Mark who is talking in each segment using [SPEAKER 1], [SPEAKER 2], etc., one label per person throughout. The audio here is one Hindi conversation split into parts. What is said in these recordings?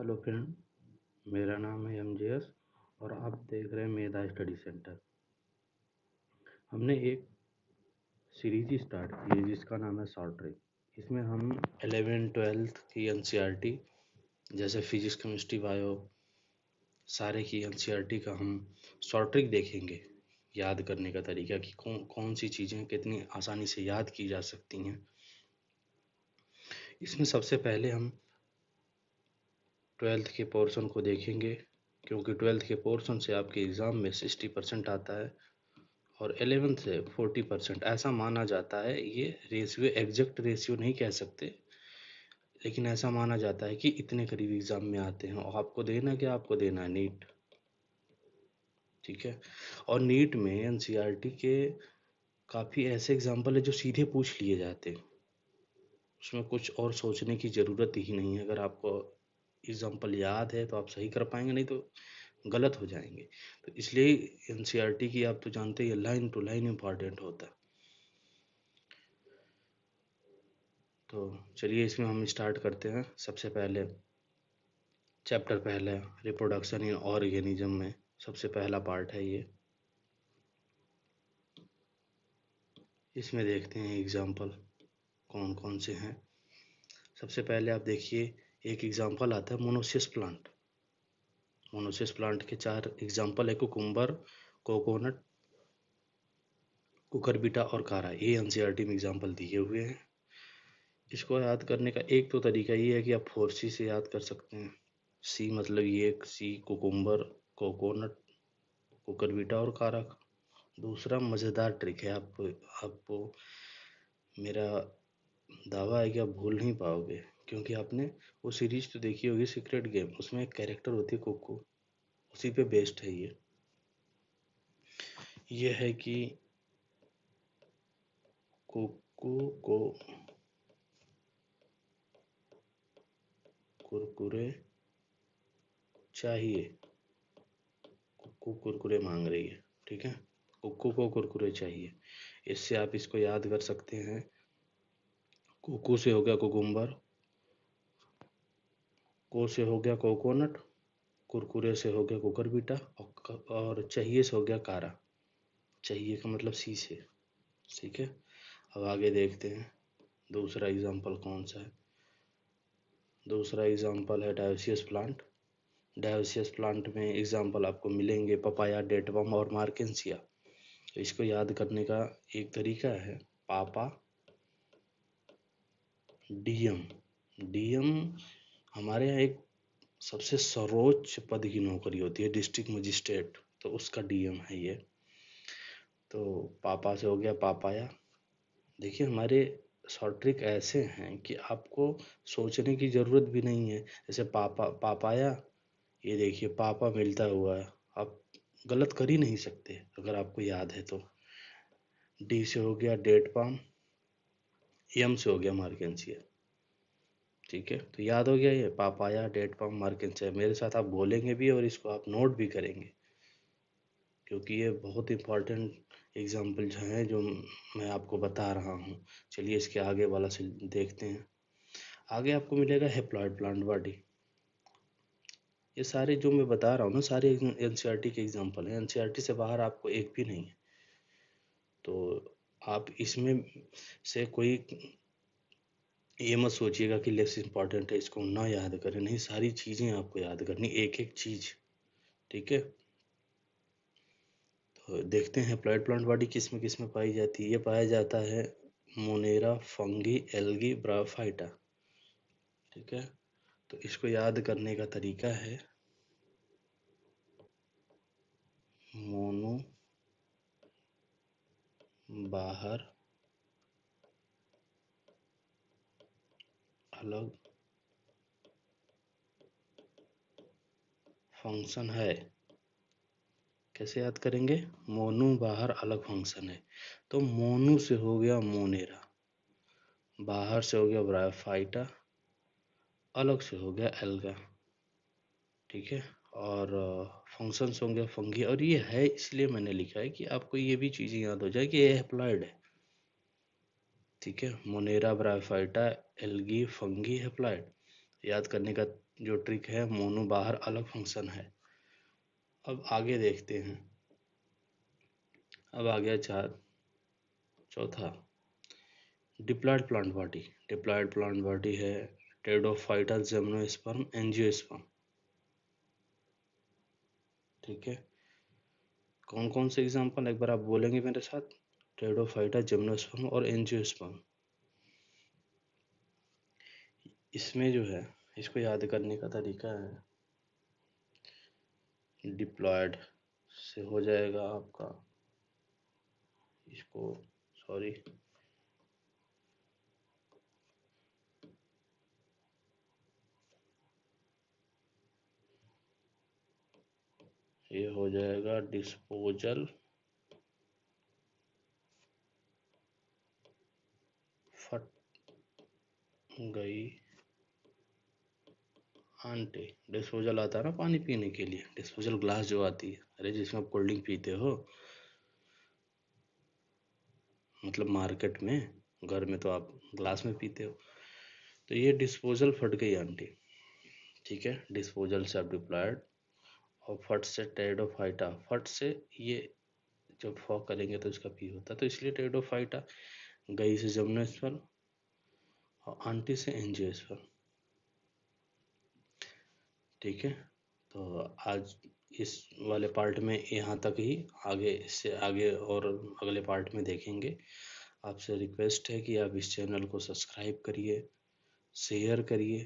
[SPEAKER 1] हेलो फ्रेंड, मेरा नाम है एमजेएस और आप देख रहे हैं मेधा स्टडी सेंटर। हमने एक सीरीज ही स्टार्ट की है जिसका नाम है शॉर्ट ट्रिक। इसमें हम 11th-12th की एनसीईआरटी जैसे फिजिक्स, केमिस्ट्री, बायो सारे की एनसीईआरटी का हम शॉर्ट ट्रिक देखेंगे। याद करने का तरीका कि कौन कौन सी चीज़ें कितनी आसानी से याद की जा सकती हैं। इसमें सबसे पहले हम 12th के पोर्शन को देखेंगे, क्योंकि 12th के पोर्शन से आपके एग्ज़ाम में 60% आता है और 11th से 40% ऐसा माना जाता है। ये रेशियो एग्जैक्ट रेशियो नहीं कह सकते, लेकिन ऐसा माना जाता है कि इतने करीब एग्ज़ाम में आते हैं। और आपको देना क्या, आपको देना है नीट, ठीक है। और नीट में एनसीईआरटी के काफ़ी ऐसे एग्जाम्पल है जो सीधे पूछ लिए जाते हैं, उसमें कुछ और सोचने की ज़रूरत ही नहीं है। अगर आपको एग्जाम्पल याद है तो आप सही कर पाएंगे, नहीं तो गलत हो जाएंगे। तो इसलिए एनसीईआरटी की आप तो जानते ही, लाइन टू लाइन इम्पॉर्टेंट होता है। तो चलिए इसमें हम स्टार्ट करते हैं। सबसे पहले चैप्टर पहला रिप्रोडक्शन इन ऑर्गेनिज्म में सबसे पहला पार्ट है ये। इसमें देखते हैं एग्जाम्पल कौन कौन से हैं। सबसे पहले आप देखिए, एक एग्जाम्पल आता है मोनोसियस प्लांट। मोनोसियस प्लांट के 4 एग्जाम्पल है: कुकुम्बर, कोकोनट, कुकरबिटा और कारा। ये एनसीईआरटी में एग्जाम्पल दिए हुए हैं। इसको याद करने का एक तो तरीका ये है कि आप 4C से याद कर सकते हैं। सी मतलब ये, सी कुकुम्बर, कोकोनट, कुकरबिटा और कारा। दूसरा मज़ेदार ट्रिक है, आपको मेरा दावा है कि आप भूल नहीं पाओगे, क्योंकि आपने वो सीरीज तो देखी होगी सीक्रेट गेम, उसमें एक कैरेक्टर होती है कोको, उसी पे बेस्ड है ये है कि कोको को कुरकुरे चाहिए। कुक्कू कुरकुरे मांग रही है, ठीक है। कुक्कू को कुरकुरे चाहिए। इससे आप इसको याद कर सकते हैं। कुक्कू से हो गया कुकुम्बर, को से हो गया कोकोनट, कुरकुरे से हो गया कुकरबिटा और चाहिए से हो गया कारा। चाहिए का मतलब सी से, ठीक है। अब आगे देखते हैं दूसरा एग्जाम्पल कौन सा है। दूसरा एग्जाम्पल है डायोसियस प्लांट। डायोसियस प्लांट में एग्जाम्पल आपको मिलेंगे पपाया, डेट पम और मार्केंसिया। तो इसको याद करने का एक तरीका है, पापा डीएम। डीएम हमारे यहाँ एक सबसे सर्वोच्च पद की नौकरी होती है, डिस्ट्रिक्ट मजिस्ट्रेट, तो उसका डीएम है ये। तो पापा से हो गया पापाया। देखिए हमारे शॉर्ट ट्रिक ऐसे हैं कि आपको सोचने की ज़रूरत भी नहीं है। जैसे पापा, पापाया, ये देखिए पापा मिलता हुआ है, आप गलत कर ही नहीं सकते अगर आपको याद है तो। डी से हो गया डेट पाम, एम से हो गया मार्केंसिया, ठीक है। तो याद हो गया ये पापाया, डेट पाम, मार्केंसिया। मेरे साथ आप बोलेंगे भी और इसको आप नोट भी करेंगे, क्योंकि ये बहुत इंपॉर्टेंट एग्जाम्पल जो हैं जो मैं आपको बता रहा हूँ। चलिए इसके आगे वाला से देखते हैं। आगे आपको मिलेगा हेप्लॉइड प्लांट बॉडी। ये सारे जो मैं बता रहा हूँ ना, सारे एनसीईआरटी के एग्जाम्पल हैं। एनसीईआरटी से बाहर आपको एक भी नहीं है। तो आप इसमें से कोई ये मत सोचिएगा कि लेस इंपॉर्टेंट है, इसको ना याद करें, नहीं, सारी चीज़ें आपको याद करनी, एक एक चीज़, ठीक है। तो देखते हैं हेप्लॉइड प्लांट बॉडी किस में पाई जाती है। ये पाया जाता है मोनेरा, फंगी, एल्गी, ब्रायोफाइटा, ठीक है। तो इसको याद करने का तरीका है मोनो बाहर अलग फंक्शन है। कैसे याद करेंगे, मोनू बाहर अलग फंक्शन है। तो मोनू से हो गया मोनेरा, बाहर से हो गया ब्रायोफाइटा, अलग से हो गया एल्गा, ठीक है। और फंक्शन हो गया फंगी। और ये है इसलिए मैंने लिखा है कि आपको ये भी चीज़ें याद हो जाए कि ये हेप्लॉइड है, ठीक है। Monera, bryophyta, algae, fungi, haploid. याद करने का जो ट्रिक है, मोनो बाहर अलग फंक्शन है। अब आगे देखते हैं। अब आ गया चौथा, diploid plant body. Diploid plant body है टेरिडोफाइटा, जिम्नोस्पर्म, एंजियोस्पर्म। ठीक है, कौन कौन से एग्जाम्पल एक बार आप बोलेंगे मेरे साथ? टेरिडोफाइटा, जिम्नोस्पर्म और एंजियोस्पर्म। इसमें जो है, इसको याद करने का तरीका है, डिप्लॉयड से हो जाएगा आपका, इसको सॉरी, ये हो जाएगा डिस्पोजल फट गई आंटी। डिस्पोजल आता है ना पानी पीने के लिए, डिस्पोजल ग्लास जो आती है, अरे जिसमें आप कोल्ड ड्रिंक पीते हो, मतलब मार्केट में, घर में तो आप ग्लास में पीते हो। तो ये डिस्पोजल फट गई आंटी। ठीक है, डिस्पोजल से आप डिप्लॉयड, और फट से टेरिडोफाइटा। फट से ये जब फॉ करेंगे तो इसका पी होता है, तो इसलिए टेरिडोफाइटा। गई से जिम्नोस्पर्म और आंटी से एंजियोस्पर्म। ठीक है, तो आज इस वाले पार्ट में यहाँ तक ही। आगे इससे आगे और अगले पार्ट में देखेंगे। आपसे रिक्वेस्ट है कि आप इस चैनल को सब्सक्राइब करिए, शेयर करिए,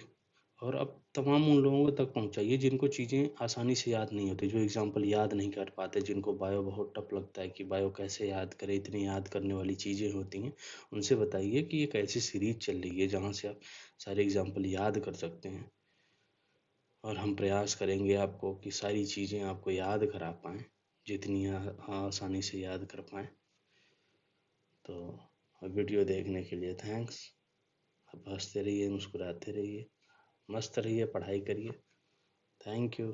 [SPEAKER 1] और अब तमाम उन लोगों तक पहुंचाइए जिनको चीज़ें आसानी से याद नहीं होती, जो एग्जाम्पल याद नहीं कर पाते, जिनको बायो बहुत टफ लगता है कि बायो कैसे याद करें, इतनी याद करने वाली चीज़ें होती हैं। उनसे बताइए कि एक ऐसी सीरीज चल रही है जहाँ से आप सारे एग्जाम्पल याद कर सकते हैं, और हम प्रयास करेंगे आपको कि सारी चीज़ें आपको याद करा पाएँ, जितनी आसानी से याद कर पाएँ। तो वीडियो देखने के लिए थैंक्स। आप हंसते रहिए, मुस्कुराते रहिए, मस्त रहिए, पढ़ाई करिए। Thank you.